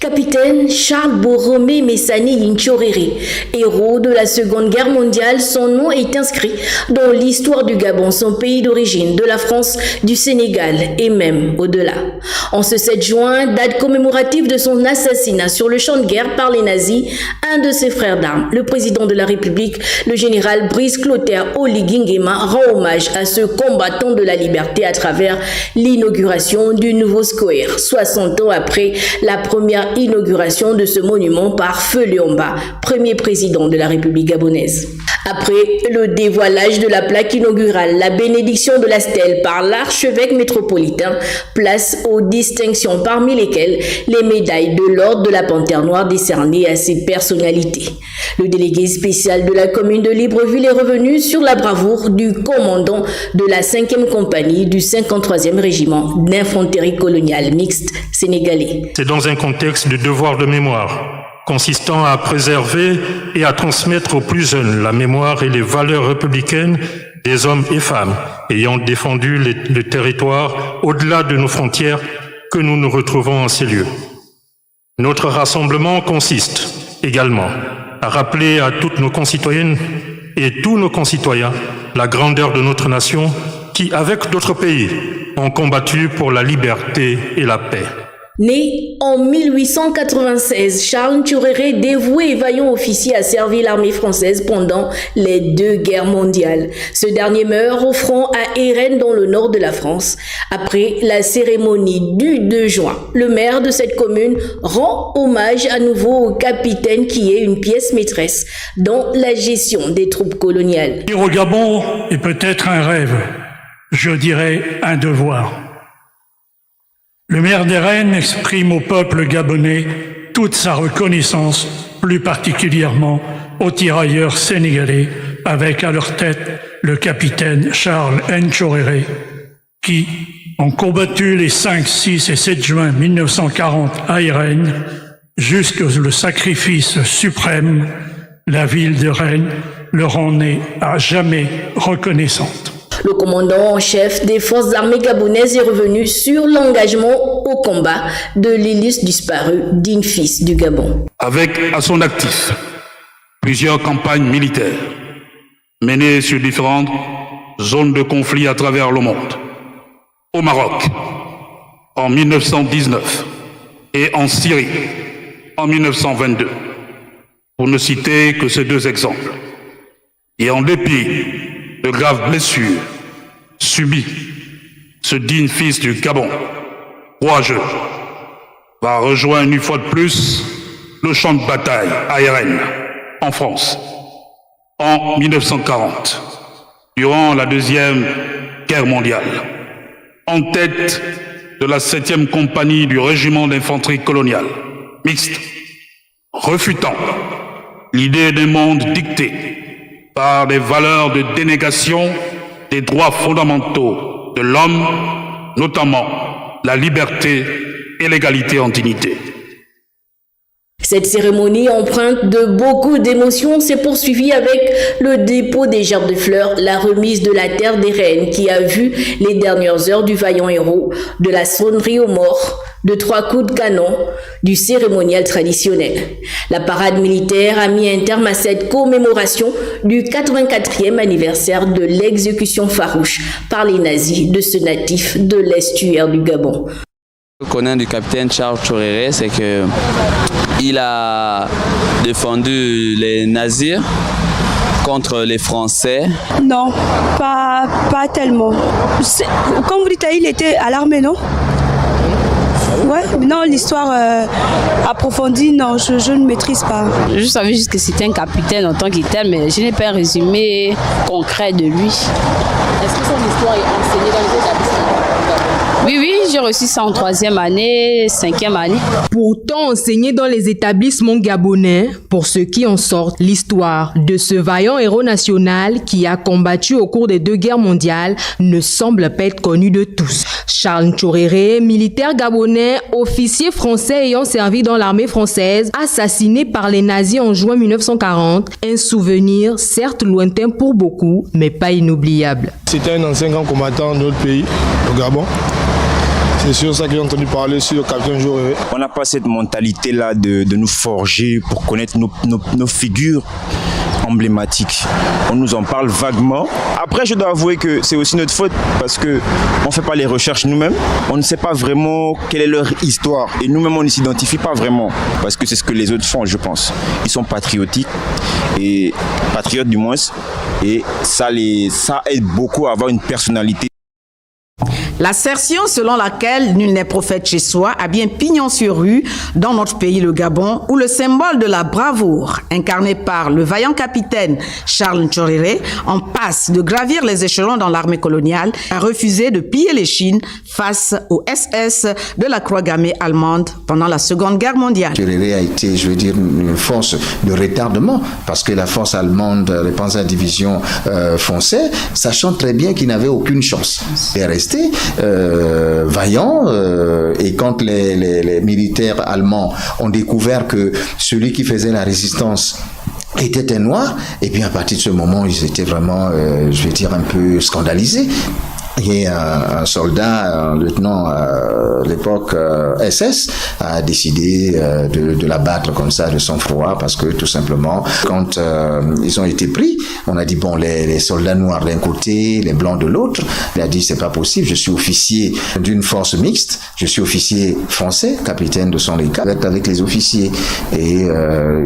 capitaine Charles Borromée Messani Yintchoréré, héros de la Seconde Guerre mondiale, son nom est inscrit dans l'histoire du Gabon, son pays d'origine, de la France, du Sénégal et même au-delà. En ce 7 juin, date commémorative de son assassinat sur le champ de guerre par les nazis, un de ses frères d'armes, le président de la République, le général Brice Clotaire Oligui Nguema, rend hommage à ce combattant de la liberté à travers l'inauguration du nouveau square, 60 ans après la première inauguration de ce monument par Feu Léomba, premier président de la République gabonaise. Après le dévoilage de la plaque inaugurale, la bénédiction de la stèle par l'archevêque métropolitain, place aux distinctions parmi lesquelles les médailles de l'ordre de la Panthère Noire décernées à ces personnalités. Le délégué spécial de la commune de Libreville est revenu sur la bravoure du commandant de la 5e compagnie du 53e régiment d'infanterie coloniale mixte sénégalais. C'est dans un contexte de devoir de mémoire, consistant à préserver et à transmettre aux plus jeunes la mémoire et les valeurs républicaines des hommes et femmes ayant défendu le territoire au-delà de nos frontières que nous nous retrouvons en ces lieux. Notre rassemblement consiste également à rappeler à toutes nos concitoyennes et tous nos concitoyens la grandeur de notre nation qui, avec d'autres pays, ont combattu pour la liberté et la paix. Né en 1896, Charles Ntchoréré, dévoué et vaillant officier, a servi l'armée française pendant les 2 guerres mondiales. Ce dernier meurt au front à Ayrennes dans le nord de la France. Après la cérémonie du 2 juin, le maire de cette commune rend hommage à nouveau au capitaine qui est une pièce maîtresse dans la gestion des troupes coloniales. Vivre au Gabon est peut-être un rêve, je dirais un devoir. Le maire d'Ayrennes exprime au peuple gabonais toute sa reconnaissance, plus particulièrement aux tirailleurs sénégalais, avec à leur tête le capitaine Charles Ntchoréré, qui ont combattu les 5, 6 et 7 juin 1940 à Ayrennes, jusqu'au sacrifice suprême. La ville de Rennes leur en est à jamais reconnaissante. Le commandant en chef des forces armées gabonaises est revenu sur l'engagement au combat de l'illustre disparu, digne fils du Gabon. Avec à son actif plusieurs campagnes militaires menées sur différentes zones de conflit à travers le monde. Au Maroc, en 1919, et en Syrie, en 1922, pour ne citer que ces 2 exemples. Et en dépit de graves blessures subies, ce digne fils du Gabon, courageux, va rejoindre une fois de plus le champ de bataille à Ayrennes, en France, en 1940, durant la 2e guerre mondiale, en tête de la 7e compagnie du régiment d'infanterie coloniale, mixte, refutant l'idée d'un monde dicté par des valeurs de dénégation des droits fondamentaux de l'homme, notamment la liberté et l'égalité en dignité. Cette cérémonie empreinte de beaucoup d'émotions s'est poursuivie avec le dépôt des gerbes de fleurs, la remise de la terre des reines qui a vu les dernières heures du vaillant héros, de la sonnerie aux morts, de 3 coups de canon, du cérémonial traditionnel. La parade militaire a mis un terme à cette commémoration du 84e anniversaire de l'exécution farouche par les nazis de ce natif de l'estuaire du Gabon. Ce que je connais du capitaine Charles Ntchoréré, c'est que il a défendu les nazis contre les Français. Non, pas tellement. Comme vous dites, il était à l'armée, non? Ouais, non, l'histoire approfondie, non, je ne maîtrise pas. Je savais juste que c'était un capitaine en tant que tel, mais je n'ai pas un résumé concret de lui. Est-ce que son histoire est enseignée dans les établissements? Oui, j'ai reçu ça en 3e année, 5e année. Pourtant enseigné dans les établissements gabonais, pour ceux qui en sortent, l'histoire de ce vaillant héros national qui a combattu au cours des 2 guerres mondiales ne semble pas être connue de tous. Charles Ntchoréré, militaire gabonais, officier français ayant servi dans l'armée française, assassiné par les nazis en juin 1940, un souvenir certes lointain pour beaucoup, mais pas inoubliable. C'était un ancien grand combattant de notre pays, au Gabon. C'est sur ça que j'ai entendu parler sur le capitaine Joréré. On n'a pas cette mentalité-là de nous forger pour connaître nos figures emblématiques. On nous en parle vaguement. Après, je dois avouer que c'est aussi notre faute parce qu'on ne fait pas les recherches nous-mêmes. On ne sait pas vraiment quelle est leur histoire. Et nous-mêmes, on ne s'identifie pas vraiment parce que c'est ce que les autres font, je pense. Ils sont patriotiques, et patriotes du moins. Et ça aide beaucoup à avoir une personnalité. L'assertion selon laquelle nul n'est prophète chez soi a bien pignon sur rue dans notre pays, le Gabon, où le symbole de la bravoure, incarné par le vaillant capitaine Charles Ntchoréré, en passe de gravir les échelons dans l'armée coloniale, a refusé de piller les Chines face aux SS de la croix gammée allemande pendant la Seconde Guerre mondiale. Ntchoréré a été, je veux dire, une force de retardement parce que la force allemande, les Panzerdivision fonçaient, sachant très bien qu'ils n'avaient aucune chance. Il est resté vaillant et quand les militaires allemands ont découvert que celui qui faisait la résistance était un noir, et bien à partir de ce moment ils étaient vraiment je vais dire un peu scandalisés. Et un soldat, un lieutenant à l'époque SS, a décidé de l'abattre comme ça de sang-froid parce que tout simplement, quand ils ont été pris, on a dit bon, les soldats noirs d'un côté, les blancs de l'autre. Il a dit c'est pas possible, je suis officier d'une force mixte, je suis officier français, capitaine de son état, avec les officiers. Et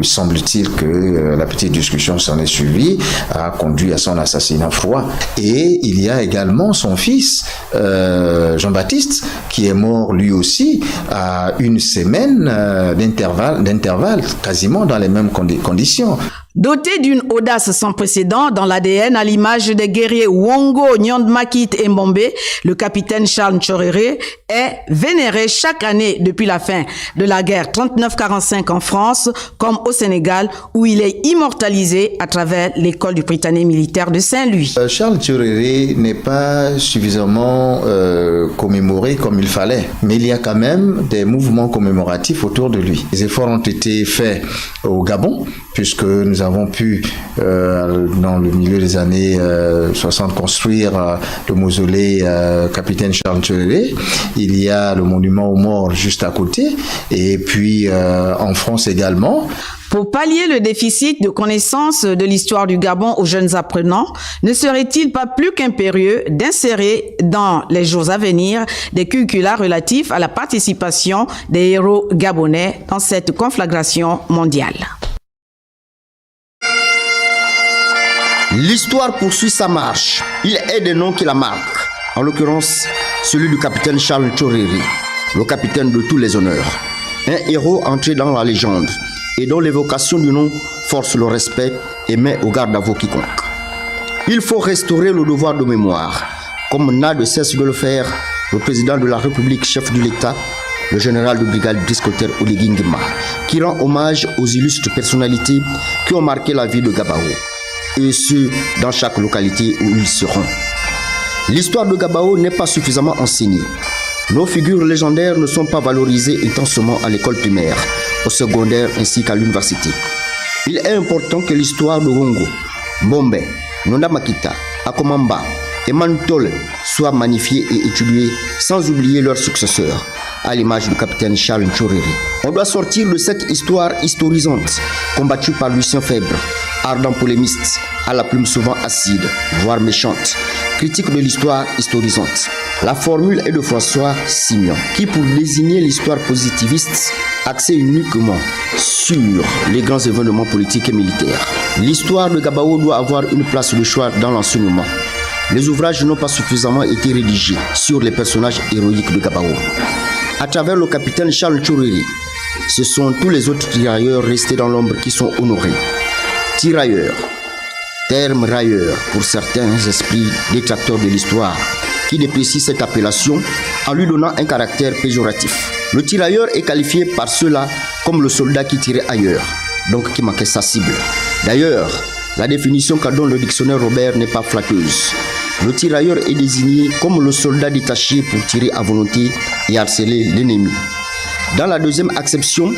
semble-t-il que la petite discussion s'en est suivie, a conduit à son assassinat froid. Et il y a également son fils, Jean-Baptiste, qui est mort lui aussi à une semaine d'intervalle, quasiment dans les mêmes conditions. Doté d'une audace sans précédent dans l'ADN à l'image des guerriers Wongo, Nyandmakit et Mbombe, le capitaine Charles Ntchoréré est vénéré chaque année depuis la fin de la guerre 39-45 en France comme au Sénégal où il est immortalisé à travers l'école du Prytanée militaire de Saint-Louis. Charles Ntchoréré n'est pas suffisamment commémoré comme il fallait, mais il y a quand même des mouvements commémoratifs autour de lui. Les efforts ont été faits au Gabon puisque nous avons pu, dans le milieu des années 60, construire le mausolée capitaine Charles Ntchoréré. Il y a le monument aux morts juste à côté, et puis en France également. Pour pallier le déficit de connaissance de l'histoire du Gabon aux jeunes apprenants, ne serait-il pas plus qu'impérieux d'insérer dans les jours à venir des curricula relatifs à la participation des héros gabonais dans cette conflagration mondiale? L'histoire poursuit sa marche. Il est des noms qui la marquent. En l'occurrence, celui du capitaine Charles Ntchoréré, le capitaine de tous les honneurs. Un héros entré dans la légende et dont l'évocation du nom force le respect et met au garde-à-vous quiconque. Il faut restaurer le devoir de mémoire, comme n'a de cesse de le faire le président de la République, chef de l'État, le général de brigade Brice Clotaire Oligui Nguema, qui rend hommage aux illustres personnalités qui ont marqué la vie de Gabao, et ce, dans chaque localité où ils seront. L'histoire de Gabao n'est pas suffisamment enseignée. Nos figures légendaires ne sont pas valorisées intensément à l'école primaire, au secondaire ainsi qu'à l'université. Il est important que l'histoire de Wongo, Mbombe, Nyandmakita, Akomamba et Mantole soit magnifiée et étudiée sans oublier leurs successeurs, à l'image du capitaine Charles Ntchoréré. On doit sortir de cette histoire historisante, combattue par Lucien Febvre, ardent polémiste, à la plume souvent acide, voire méchante, critique de l'histoire historisante. La formule est de François Simeon, qui pour désigner l'histoire positiviste, axée uniquement sur les grands événements politiques et militaires. L'histoire de Gabao doit avoir une place de choix dans l'enseignement. Les ouvrages n'ont pas suffisamment été rédigés sur les personnages héroïques de Gabao. À travers le capitaine Charles Ntchoréré, ce sont tous les autres tirailleurs restés dans l'ombre qui sont honorés. Tirailleurs, terme railleur pour certains esprits détracteurs de l'histoire, qui déprécient cette appellation en lui donnant un caractère péjoratif. Le tirailleur est qualifié par ceux-là comme le soldat qui tirait ailleurs, donc qui manquait sa cible. D'ailleurs, la définition qu'a donne le dictionnaire Robert n'est pas flatteuse. Le tirailleur est désigné comme le soldat détaché pour tirer à volonté et harceler l'ennemi. Dans la deuxième acception,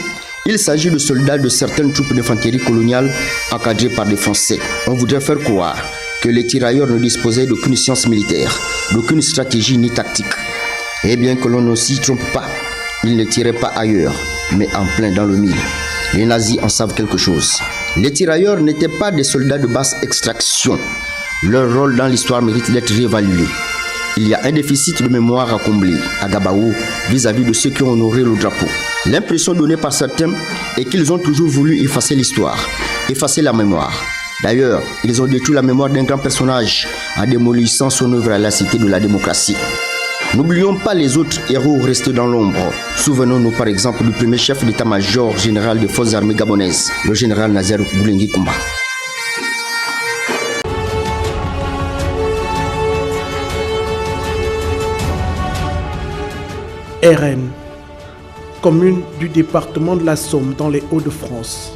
il s'agit de soldats de certaines troupes d'infanterie coloniale encadrées par des Français. On voudrait faire croire que les tirailleurs ne disposaient d'aucune science militaire, d'aucune stratégie ni tactique. Et bien que l'on ne s'y trompe pas, ils ne tiraient pas ailleurs, mais en plein dans le mille. Les nazis en savent quelque chose. Les tirailleurs n'étaient pas des soldats de basse extraction. Leur rôle dans l'histoire mérite d'être réévalué. Il y a un déficit de mémoire à combler à Gabaou vis-à-vis de ceux qui ont honoré le drapeau. L'impression donnée par certains est qu'ils ont toujours voulu effacer l'histoire, effacer la mémoire. D'ailleurs, ils ont détruit la mémoire d'un grand personnage en démolissant son œuvre à la cité de la démocratie. N'oublions pas les autres héros restés dans l'ombre. Souvenons-nous par exemple du premier chef d'état-major général des forces armées gabonaises, le général Nazer Boulengi Kumba. RN, commune du département de la Somme dans les Hauts-de-France.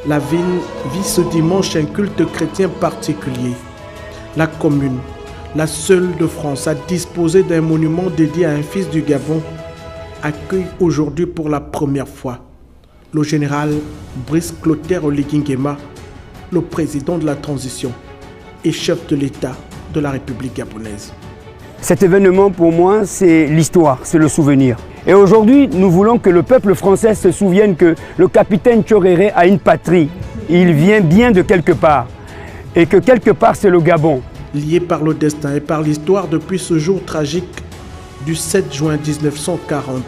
La ville vit ce dimanche un culte chrétien particulier. La commune, la seule de France à disposer d'un monument dédié à un fils du Gabon, accueille aujourd'hui pour la première fois le général Brice Clotaire Oligui Nguema, le président de la transition et chef de l'État de la République gabonaise. Cet événement pour moi, c'est l'histoire, c'est le souvenir. Et aujourd'hui, nous voulons que le peuple français se souvienne que le capitaine Tchoréré a une patrie. Il vient bien de quelque part. Et que quelque part, c'est le Gabon. Liés par le destin et par l'histoire depuis ce jour tragique du 7 juin 1940,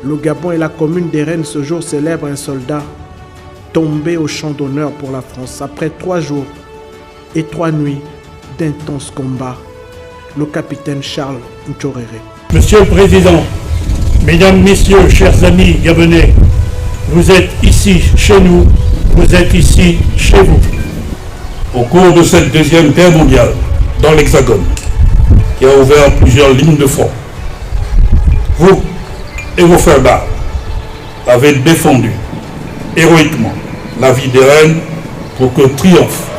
le Gabon et la commune des Rennes ce jour célèbrent un soldat tombé au champ d'honneur pour la France après 3 jours et 3 nuits d'intenses combats. Le capitaine Charles Tchoréré. Monsieur le Président, Mesdames, Messieurs, chers amis gabonais, vous êtes ici chez nous, vous êtes ici chez vous. Au cours de cette deuxième guerre mondiale, dans l'Hexagone, qui a ouvert plusieurs lignes de front, vous et vos frères d'armes avez défendu héroïquement la vie des reines pour que triomphent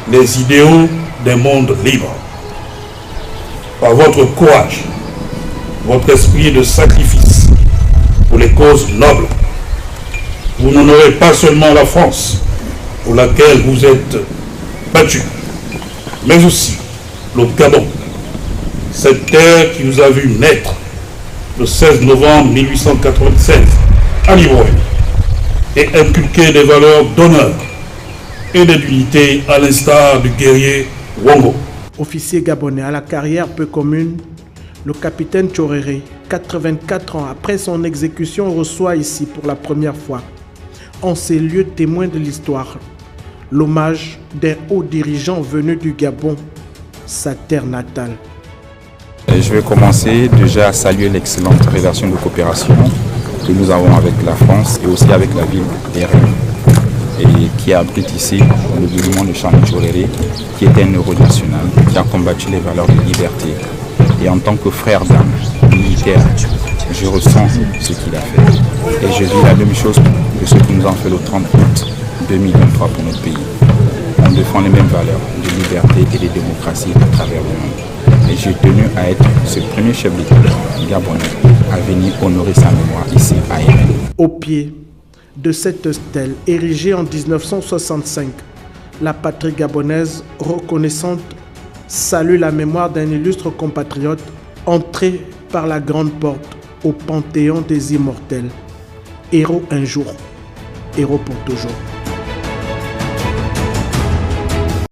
les idéaux d'un monde libre. Par votre courage, votre esprit de sacrifice pour les causes nobles, vous n'honorez pas seulement la France pour laquelle vous êtes battus, mais aussi le Gabon, cette terre qui vous a vu naître le 16 novembre 1896 à Libreville et inculquer des valeurs d'honneur et de dignité à l'instar du guerrier Wango. Officier gabonais à la carrière peu commune, le capitaine Tchoréré, 84 ans après son exécution, reçoit ici pour la première fois, en ces lieux témoins de l'histoire, l'hommage d'un haut dirigeant venu du Gabon, sa terre natale. Je vais commencer déjà à saluer l'excellente relation de coopération que nous avons avec la France et aussi avec la ville des Rennes, et qui abrite ici le monument de Charles Tchoréré, qui était un héros national, qui a combattu les valeurs de liberté. Et en tant que frère d'armes militaire, je ressens ce qu'il a fait. Et je vis la même chose que ce que nous avons fait le 30 août 2023 pour notre pays. On défend les mêmes valeurs de liberté et de démocratie à travers le monde. Et j'ai tenu à être ce premier chef d'État gabonais à venir honorer sa mémoire ici à RN. Au pied de cette stèle érigée en 1965, la patrie gabonaise reconnaissante salue la mémoire d'un illustre compatriote entré par la grande porte au panthéon des immortels. Héros un jour, héros pour toujours.